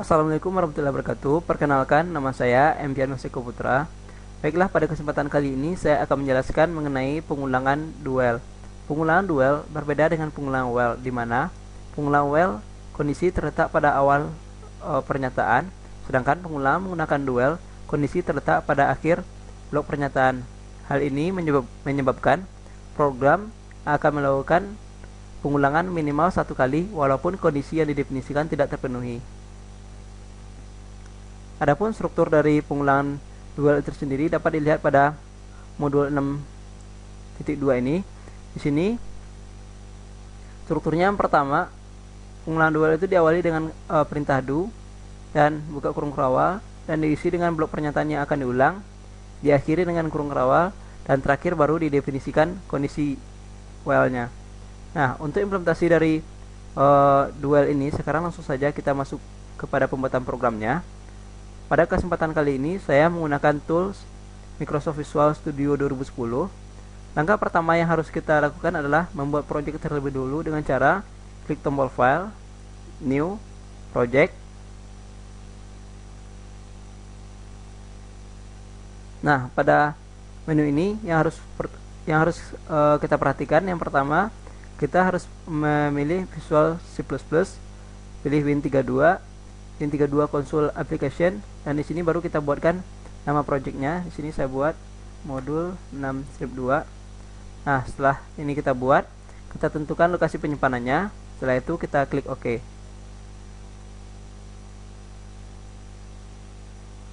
Assalamualaikum warahmatullahi wabarakatuh. Perkenalkan, nama saya Empianus Eko Putra. Baiklah, pada kesempatan kali ini saya akan menjelaskan mengenai pengulangan duel. Pengulangan duel berbeda dengan pengulangan while, di mana pengulangan while kondisi terletak pada awal pernyataan, sedangkan pengulangan menggunakan duel kondisi terletak pada akhir blok pernyataan. Hal ini menyebabkan program akan melakukan pengulangan minimal satu kali walaupun kondisi yang didefinisikan tidak terpenuhi. Adapun struktur dari pengulangan duel itu sendiri dapat dilihat pada modul 6.2 ini. Di sini strukturnya yang pertama, pengulangan duel itu diawali dengan perintah do dan buka kurung kerawal dan diisi dengan blok pernyataan yang akan diulang, diakhiri dengan kurung kerawal, dan terakhir baru didefinisikan kondisi while-nya. Nah, untuk implementasi dari duel ini, sekarang langsung saja kita masuk kepada pembuatan programnya. Pada kesempatan kali ini saya menggunakan tools Microsoft Visual Studio 2010. Langkah pertama yang harus kita lakukan adalah membuat project terlebih dulu dengan cara klik tombol File, New, Project. Nah, pada menu ini yang harus kita perhatikan, yang pertama kita harus memilih Visual C++, pilih Win32, Win32 Console Application, dan di sini baru kita buatkan nama projectnya. Di sini saya buat modul 6-2. Nah, setelah ini kita buat, kita tentukan lokasi penyimpanannya. Setelah itu kita klik OK.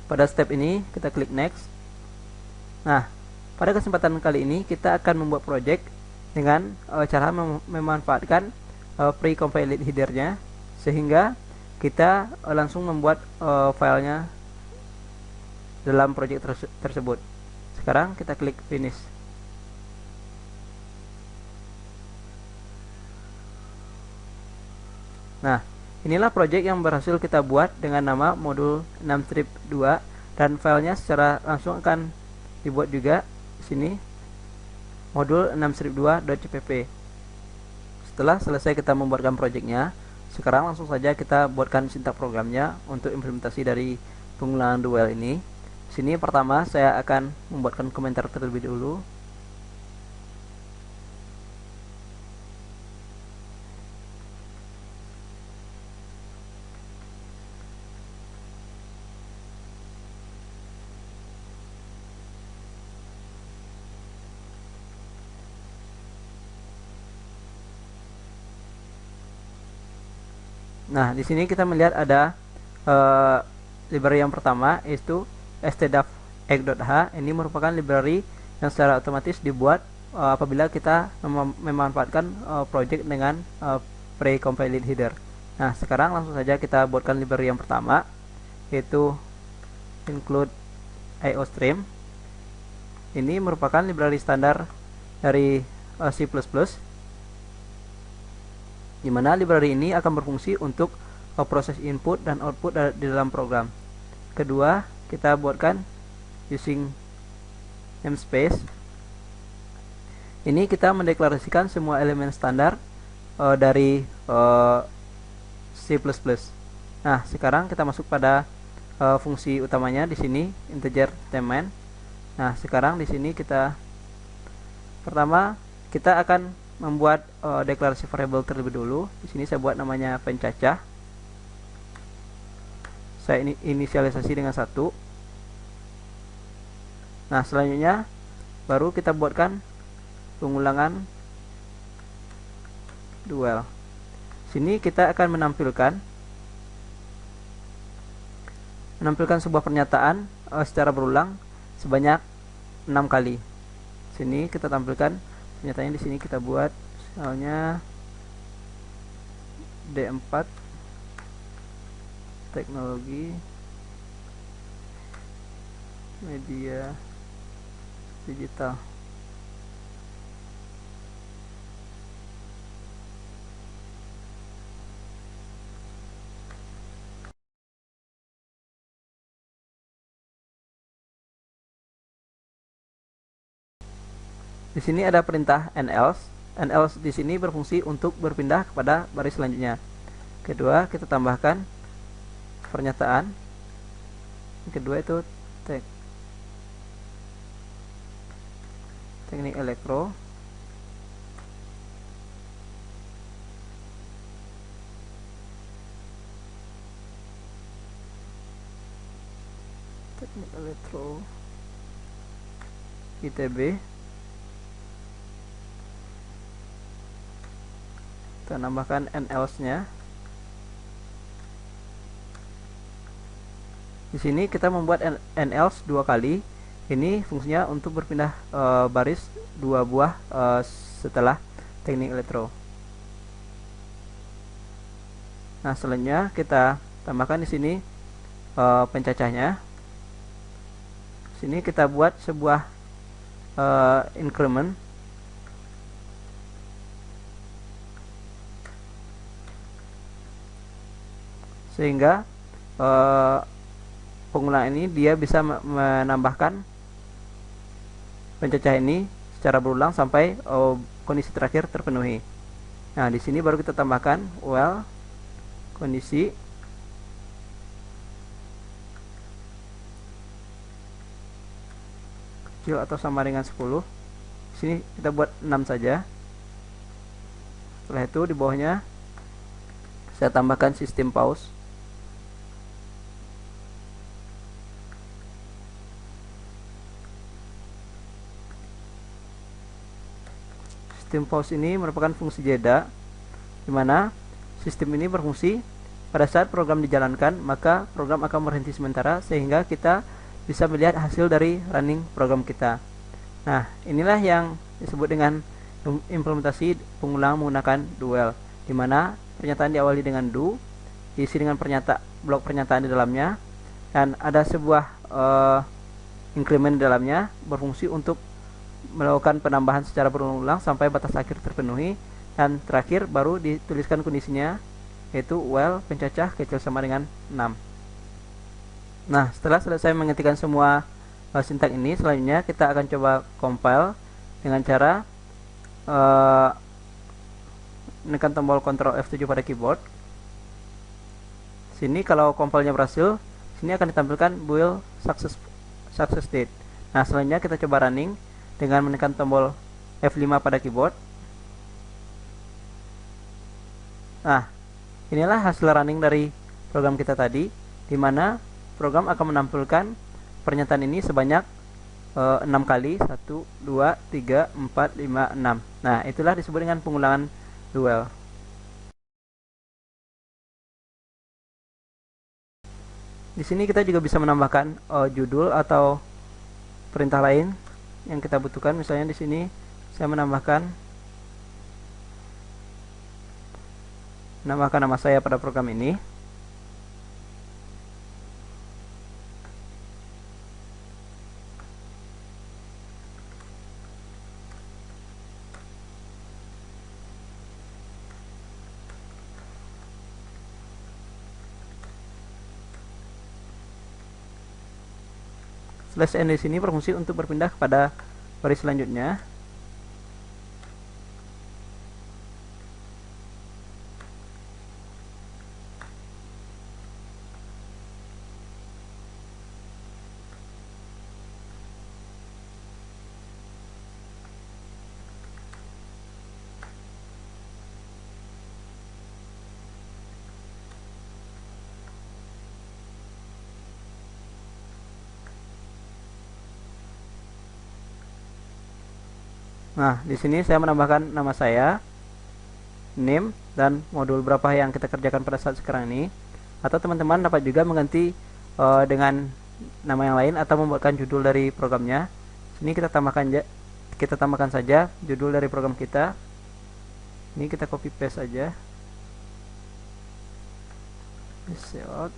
Pada step ini kita klik Next. Nah, pada kesempatan kali ini kita akan membuat project dengan cara memanfaatkan pre-compiled header-nya, sehingga kita langsung membuat filenya dalam project tersebut. Sekarang kita klik Finish. Nah, inilah project yang berhasil kita buat dengan nama modul 6-2, dan filenya secara langsung akan dibuat juga di sini, modul 6-2.cpp. Setelah selesai kita membuatkan projectnya, sekarang langsung saja kita buatkan sintak programnya untuk implementasi dari pengulangan duel ini. Di sini pertama saya akan membuatkan komentar terlebih dulu. Nah, di sini kita melihat ada library yang pertama, yaitu stdaf.egg.h. Ini merupakan library yang secara otomatis dibuat apabila kita memanfaatkan project dengan pre-compiled header. Nah, sekarang langsung saja kita buatkan library yang pertama, yaitu include iostream. Ini merupakan library standar dari C++, di mana library ini akan berfungsi untuk proses input dan output di dalam program. Kedua, kita buatkan using namespace. Ini kita mendeklarasikan semua elemen standar dari C++. Nah, sekarang kita masuk pada fungsi utamanya di sini, integer main. Nah, sekarang di sini pertama kita akan membuat deklarasi variabel terlebih dulu. Di sini saya buat namanya pencacah. Saya inisialisasi dengan 1. Nah, selanjutnya baru kita buatkan pengulangan duel. Sini kita akan menampilkan sebuah pernyataan secara berulang sebanyak 6 kali. Sini kita tampilkan pernyataannya. Di sini kita buat misalnya D4 teknologi media digital. Di sini ada perintah nelse. Nelse di sini berfungsi untuk berpindah kepada baris selanjutnya. Kedua, kita tambahkan pernyataan. Yang kedua itu teknik elektro. Teknik elektro ITB. Kita nambahkan NLs-nya. Di sini kita membuat NLs 2 kali. Ini fungsinya untuk berpindah baris 2 buah setelah teknik elektro. Nah, selanjutnya kita tambahkan di sini pencacahnya. Sini kita buat sebuah increment sehingga pengulangan ini dia bisa menambahkan pencacah ini secara berulang sampai kondisi terakhir terpenuhi. Nah, di sini baru kita tambahkan well kondisi kecil atau sama dengan 10. Di sini kita buat 6 saja. Setelah itu di bawahnya saya tambahkan sistem pause. Sistem pause ini merupakan fungsi jeda, di mana sistem ini berfungsi pada saat program dijalankan, maka program akan berhenti sementara sehingga kita bisa melihat hasil dari running program kita. Nah, inilah yang disebut dengan implementasi pengulangan menggunakan dual, di mana pernyataan diawali dengan do, diisi dengan blok pernyataan di dalamnya, dan ada sebuah increment di dalamnya berfungsi untuk melakukan penambahan secara berulang sampai batas akhir terpenuhi, dan terakhir baru dituliskan kondisinya, yaitu while pencacah kecil sama dengan 6. Nah, setelah selesai mengetikkan semua sintak ini, selanjutnya kita akan coba compile dengan cara menekan tombol Ctrl F7 pada keyboard. Sini kalau compile-nya berhasil, sini akan ditampilkan build success state. Nah, selanjutnya kita coba running dengan menekan tombol F5 pada keyboard. Nah, inilah hasil running dari program kita tadi, di mana program akan menampilkan pernyataan ini sebanyak 6 kali, 1, 2, 3, 4, 5, 6. Nah, itulah disebut dengan pengulangan dual. Di sini kita juga bisa menambahkan judul atau perintah lain yang kita butuhkan. Misalnya di sini saya menambahkan nama saya pada program ini. Slash n di sini berfungsi untuk berpindah kepada baris selanjutnya. Nah, di sini saya menambahkan nama saya, name, dan modul berapa yang kita kerjakan pada saat sekarang ini. Atau teman-teman dapat juga mengganti dengan nama yang lain atau membuatkan judul dari programnya. Sini kita tambahkan saja judul dari program kita. Ini kita copy paste saja. Out.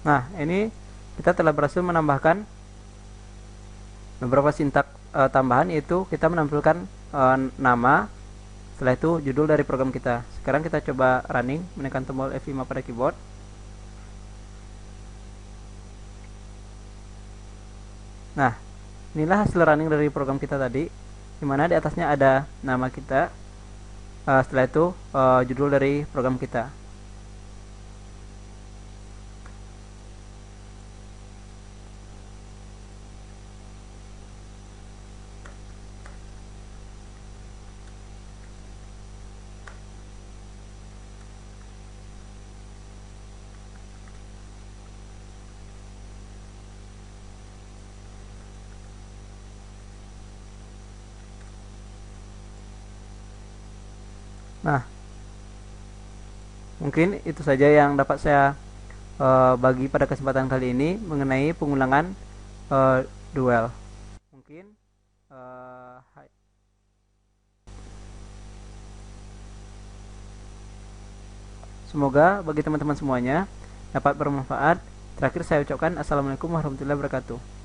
Nah, ini kita telah berhasil menambahkan beberapa sintak tambahan, yaitu kita menampilkan nama, setelah itu judul dari program kita. Sekarang kita coba running, menekan tombol F5 pada keyboard. Nah, inilah hasil running dari program kita tadi, dimana di atasnya ada nama kita, setelah itu judul dari program kita. Nah, mungkin itu saja yang dapat saya bagi pada kesempatan kali ini mengenai pengulangan duel. Mungkin semoga bagi teman-teman semuanya dapat bermanfaat. Terakhir saya ucapkan assalamualaikum warahmatullahi wabarakatuh.